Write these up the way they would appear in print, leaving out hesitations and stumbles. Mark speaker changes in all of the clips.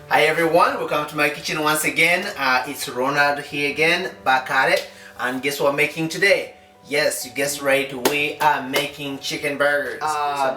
Speaker 1: Hi everyone, welcome to my kitchen once again. It's Ronald here again, back at it. And guess what we're making today? Yes, you guessed right, we are making chicken burgers.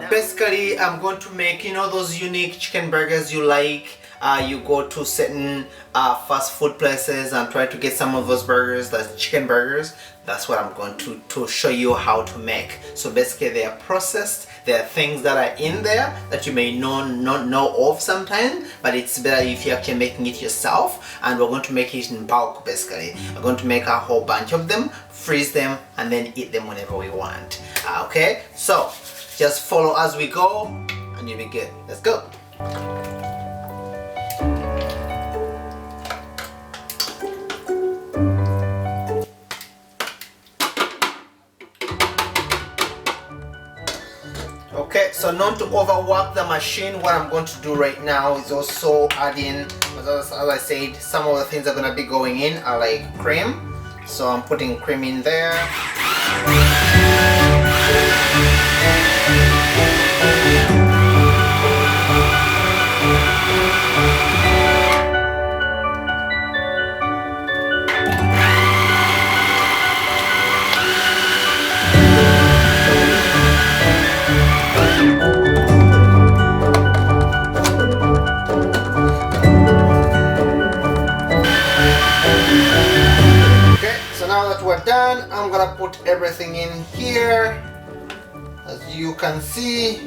Speaker 1: Basically, I'm going to make, those unique chicken burgers you like. You go to certain fast food places and try to get some of those burgers, that's chicken burgers. That's what I'm going to show you how to make. So basically they are processed. There are things that are in there that you may not know of sometimes, but it's better if you're actually making it yourself. And we're going to make it in bulk basically. We're going to make a whole bunch of them, freeze them, and then eat them whenever we want. Okay, so just follow as we go and you'll be good. Let's go. Okay, so not to overwork the machine, what I'm going to do right now is also add in, as I said, some of the things that are going to be going in are like cream. So I'm putting cream in there. We're done. I'm gonna put everything in here, as you can see.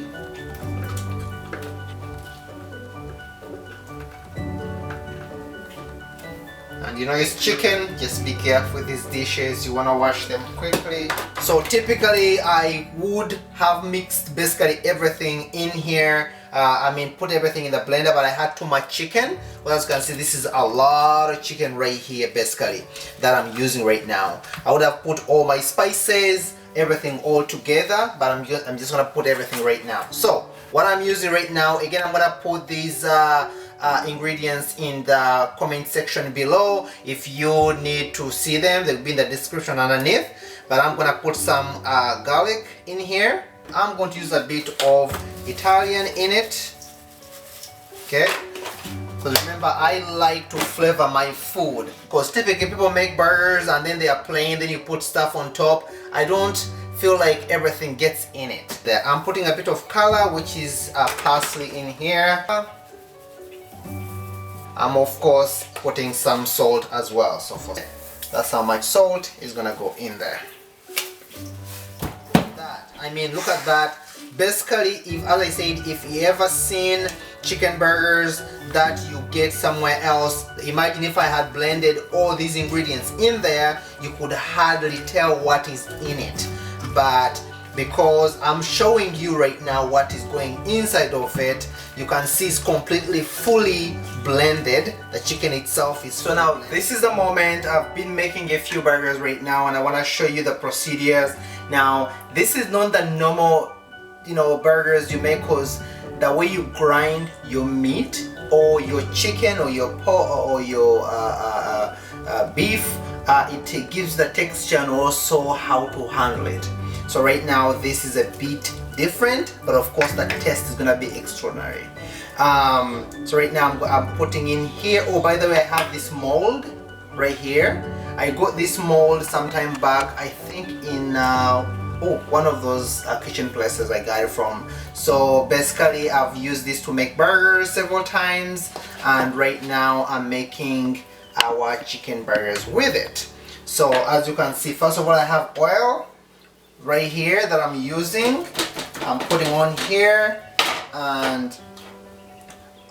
Speaker 1: And it's chicken, just be careful with these dishes, you want to wash them quickly. So typically I would have mixed basically everything in here. Put everything in the blender, but I had too much chicken. Well, as you can see, this is a lot of chicken right here basically that I'm using right now. I would have put all my spices, everything all together, but I'm just gonna put everything right now. So what I'm using right now, again, I'm gonna put these ingredients in the comment section below. If you need to see them, they'll be in the description underneath. But I'm gonna put some garlic in here. I'm going to use a bit of Italian in it, okay? Because remember, I like to flavor my food. Because typically people make burgers and then they are plain, then you put stuff on top. I don't feel like everything gets in it. There, I'm putting a bit of color, which is parsley in here. I'm of course putting some salt as well. So that's how much salt is gonna go in there. Look at that. Basically, as I said, if you ever seen chicken burgers that you get somewhere else, imagine if I had blended all these ingredients in there, you could hardly tell what is in it. But because I'm showing you right now what is going inside of it, you can see it's completely fully blended. The chicken itself is so now this is the moment. I've been making a few burgers right now and I want to show you the procedures. Now this is not the normal burgers you make, because the way you grind your meat or your chicken or your pork or your beef, it gives the texture and also how to handle it. So right now this is a bit different, but of course the taste is gonna be extraordinary. So right now I'm putting in here. Oh, by the way, I have this mold right here. I got this mold some time back, I think in one of those kitchen places I got it from. So basically I've used this to make burgers several times, and right now I'm making our chicken burgers with it. So as you can see, first of all, I have oil right here that I'm using. I'm putting on here, and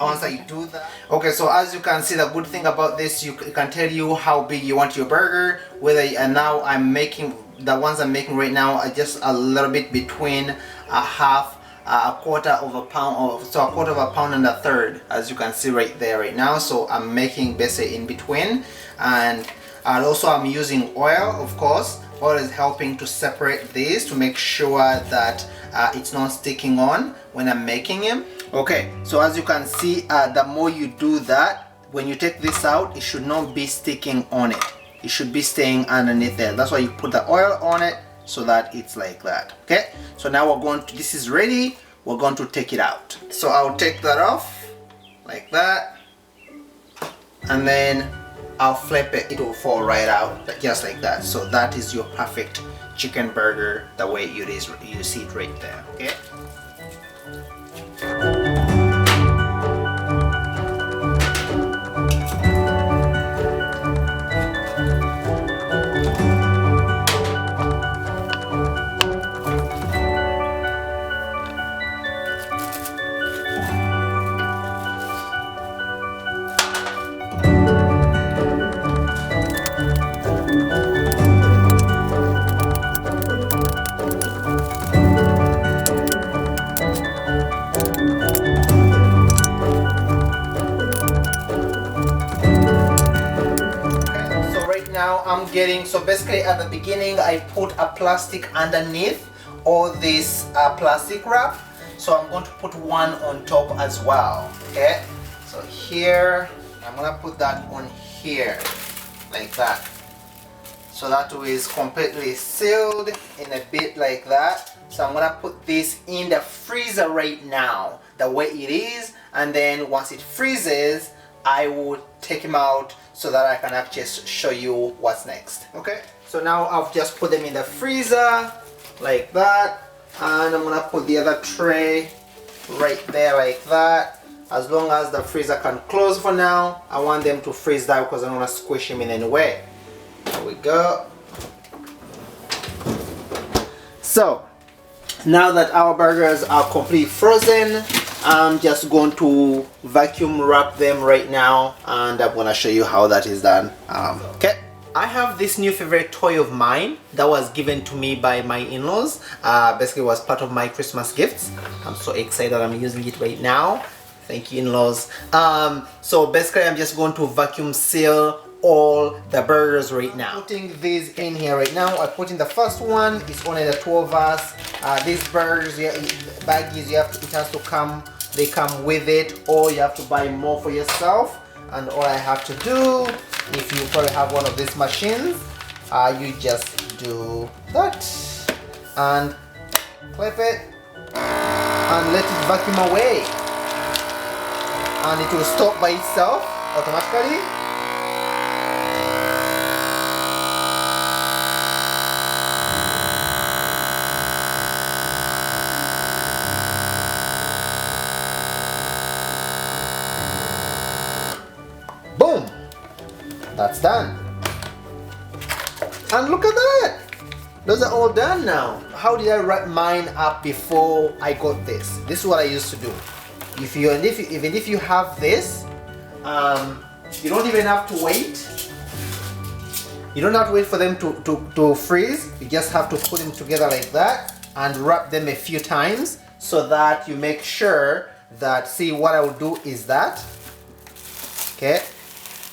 Speaker 1: once I do that, okay, so as you can see, the good thing about this, it can tell you how big you want your burger. And now I'm making the ones I'm making right now are just a little bit between a quarter of a pound, so a quarter of a pound and a third, as you can see right there right now. So I'm making basically in between, and also I'm using oil. Of course, oil is helping to separate this to make sure that it's not sticking on when I'm making them. Okay, so as you can see, the more you do that, when you take this out, it should not be sticking on it. It should be staying underneath there. That's why you put the oil on it, so that it's like that. Okay, so now we're going to, this is ready, we're going to take it out. So I'll take that off like that. and then I'll flip it, it will fall right out just like that. So that is your perfect chicken burger the way it is, you see it right there. Okay. Now I'm getting, so basically at the beginning I put a plastic underneath all this plastic wrap, so I'm going to put one on top as well. Okay, so here I'm gonna put that on here like that, so that is completely sealed in a bit like that. So I'm gonna put this in the freezer right now the way it is, and then once it freezes I will take him out so that I can actually show you what's next. Okay, so now I've just put them in the freezer like that, and I'm gonna put the other tray right there like that. As long as the freezer can close for now, I want them to freeze that because I don't want to squish them in any way. There we go. So now that our burgers are completely frozen, I'm just going to vacuum wrap them right now, and I'm gonna show you how that is done. Okay, I have this new favorite toy of mine that was given to me by my in-laws. Basically was part of my Christmas gifts. I'm so excited I'm using it right now. Thank you, in-laws. So basically I'm just going to vacuum seal all the burgers right now. Putting these in here right now. I put in the first one. It's only the two of us. These burgers, baggies, it has to come. They come with it, or you have to buy more for yourself. And all I have to do, if you probably have one of these machines, you just do that and clip it and let it vacuum away, and it will stop by itself automatically. Boom! That's done. And look at that! Those are all done now. How did I wrap mine up before I got this? This is what I used to do. Even if you have this, you don't even have to wait. You don't have to wait for them to freeze. You just have to put them together like that and wrap them a few times so that you make sure that, see, what I will do is that, okay,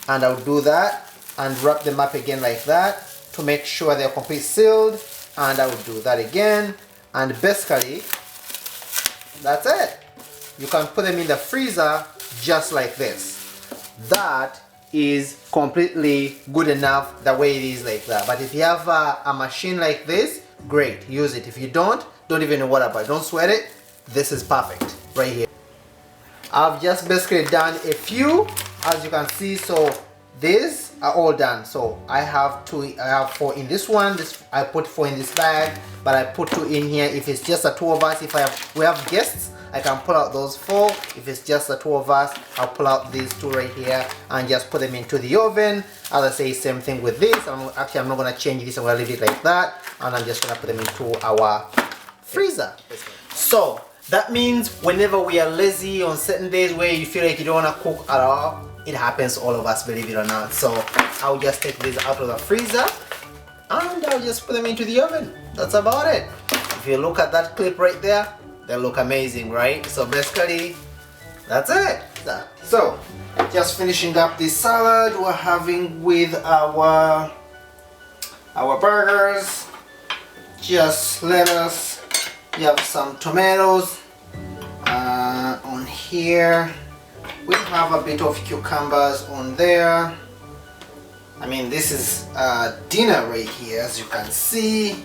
Speaker 1: and I'll do that and wrap them up again like that to make sure they're completely sealed, and I will do that again, and basically that's it. You can put them in the freezer just like this. That is completely good enough the way it is like that. But if you have a machine like this, great, use it. If you don't even worry about it. Don't sweat it. This is perfect right here. I've just basically done a few, as you can see. So these are all done. So I have 4 in this one. I put 4 in this bag, but I put 2 in here. If it's just the 2 of us, we have guests, I can pull out those 4. If it's just the 2 of us, I'll pull out these 2 right here and just put them into the oven. As I say, same thing with this. I'm not gonna change this. I'm gonna leave it like that, and I'm just gonna put them into our freezer. So that means whenever we are lazy on certain days where you feel like you don't want to cook at all, it happens to all of us, believe it or not. So I'll just take these out of the freezer and I'll just put them into the oven. That's about it. If you look at that clip right there, they look amazing, right? So basically that's it. So just finishing up this salad we're having with our burgers. Just lettuce. You have some tomatoes on here. We have a bit of cucumbers on there. I mean, this is dinner right here, as you can see.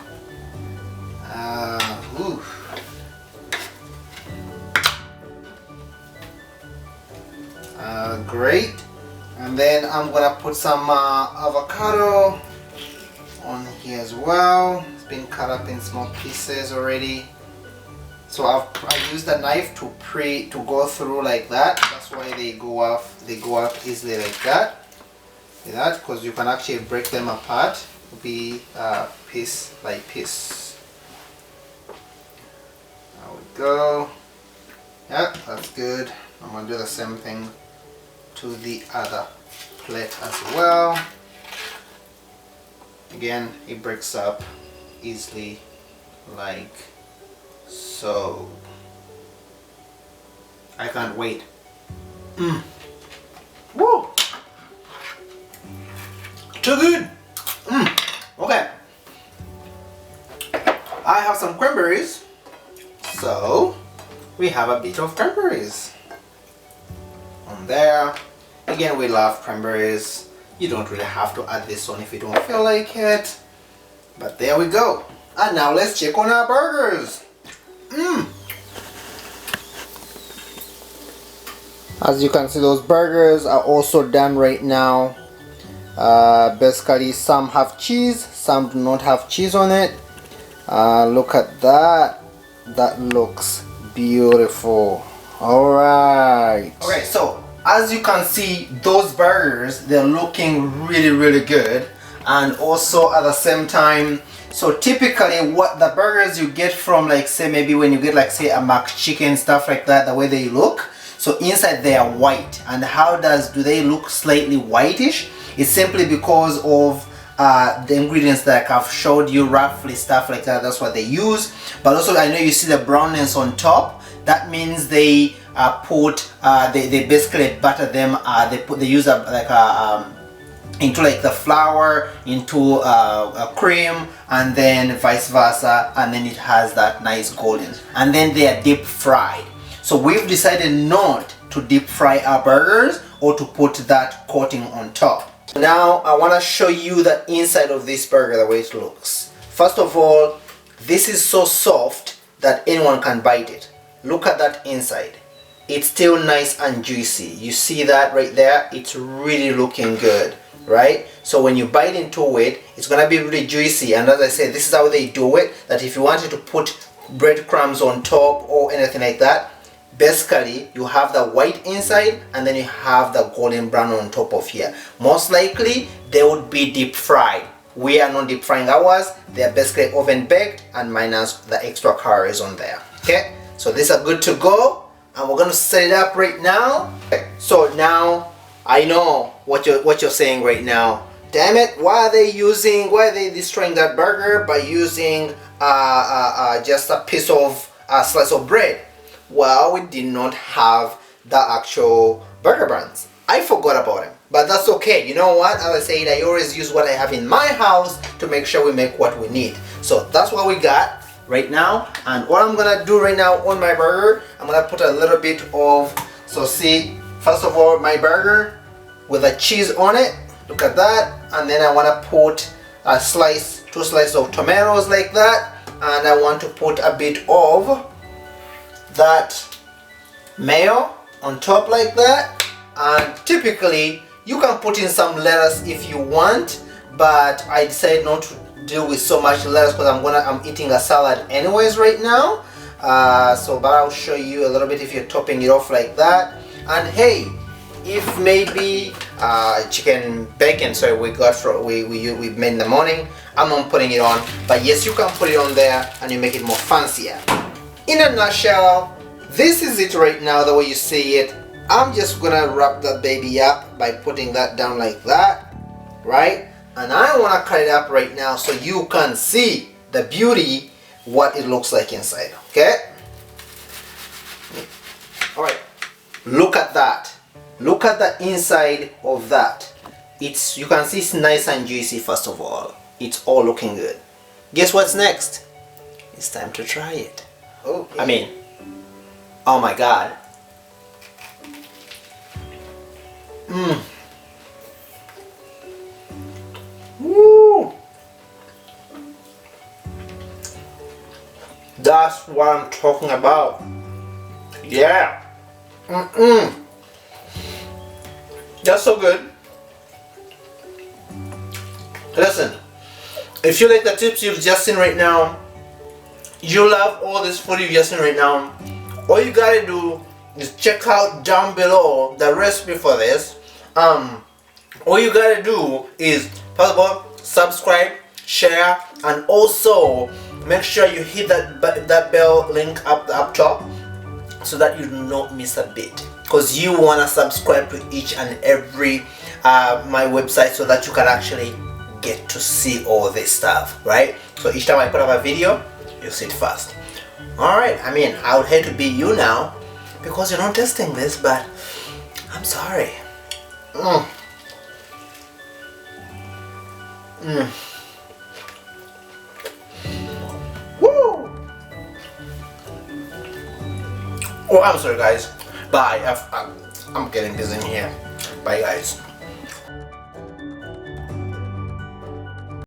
Speaker 1: Great. And then I'm gonna put some avocado on here as well. It's been cut up in small pieces already. So I used a knife to go through like that. That's why they go off easily like that. Like that, because you can actually break them apart. It'll be piece by piece. There we go. Yeah, that's good. I'm gonna do the same thing to the other plate as well. Again, it breaks up easily like so. I can't wait. Woo! Too good. Okay. I have some cranberries, so we have a bit of cranberries on there. Again, we love cranberries. You don't really have to add this on if you don't feel like it, but there we go. And now let's check on our burgers. As you can see, those burgers are also done right now. Basically, some have cheese, some do not have cheese on it. Look at that. That looks beautiful. Alright. Okay, so as you can see, those burgers, they're looking really good. And also at the same time, so typically what the burgers you get from, like, say maybe when you get, like, say a McChicken, stuff like that, the way they look, so inside they are white. And how do they look slightly whitish? It's simply because of the ingredients that I've showed you roughly, stuff like that. That's what they use. But also I know you see the brownness on top. That means they they basically butter them. They use into like the flour into a cream, and then vice versa, and then it has that nice golden, and then they are deep fried. So we've decided not to deep fry our burgers or to put that coating on top. Now I want to show you the inside of this burger, the way it looks. First of all, this is so soft that anyone can bite it. Look at that inside. It's still nice and juicy. You see that right there? It's really looking good, right? So when you bite into it, it's gonna be really juicy. And as I said, this is how they do it, that if you wanted to put breadcrumbs on top or anything like that, basically you have the white inside and then you have the golden brown on top of here. Most likely they would be deep fried. We are not deep frying ours. They are basically oven baked and minus the extra calories on there. Okay, so these are good to go, and we're going to set it up right now. Okay. So now I know what you're saying right now. Damn it, why are they destroying that burger by using just a piece of slice of bread? Well, we did not have the actual burger buns. I forgot about them, but that's okay. You know what? As I said, I always use what I have in my house to make sure we make what we need. So that's what we got right now. And what I'm gonna do right now on my burger, I'm gonna put a little bit of, so see, first of all, my burger with the cheese on it. Look at that. And then I wanna put a two slices of tomatoes like that. And I want to put a bit of that mayo on top like that. And typically you can put in some lettuce if you want, but I decided not to deal with so much lettuce because I'm eating a salad anyways right now. But I'll show you a little bit if you're topping it off like that. And hey, if maybe chicken bacon, sorry, we made in the morning, I'm not putting it on, but yes, you can put it on there and you make it more fancier. In a nutshell, this is it right now, the way you see it. I'm just gonna wrap that baby up by putting that down like that, right? And I wanna cut it up right now so you can see the beauty, what it looks like inside, okay? All right, look at that. Look at the inside of that. You can see it's nice and juicy. First of all, it's all looking good. Guess what's next? It's time to try it. Oh, yeah. I mean, oh my god. Woo! That's what I'm talking about. Yeah. That's so good. Listen, if you like the tips you've just seen right now, you love all this food you've just seen right now, all you gotta do is check out down below the recipe for this. All you gotta do is, first of all, subscribe, share, and also make sure you hit that bell link up top so that you do not miss a bit, because you wanna subscribe to each and every my website so that you can actually get to see all this stuff, right? So each time I put up a video, you see it first. Alright, I mean, I would hate to be you now because you're not testing this, but I'm sorry. Woo! Oh, I'm sorry guys. Bye. I'm getting busy in here. Bye guys.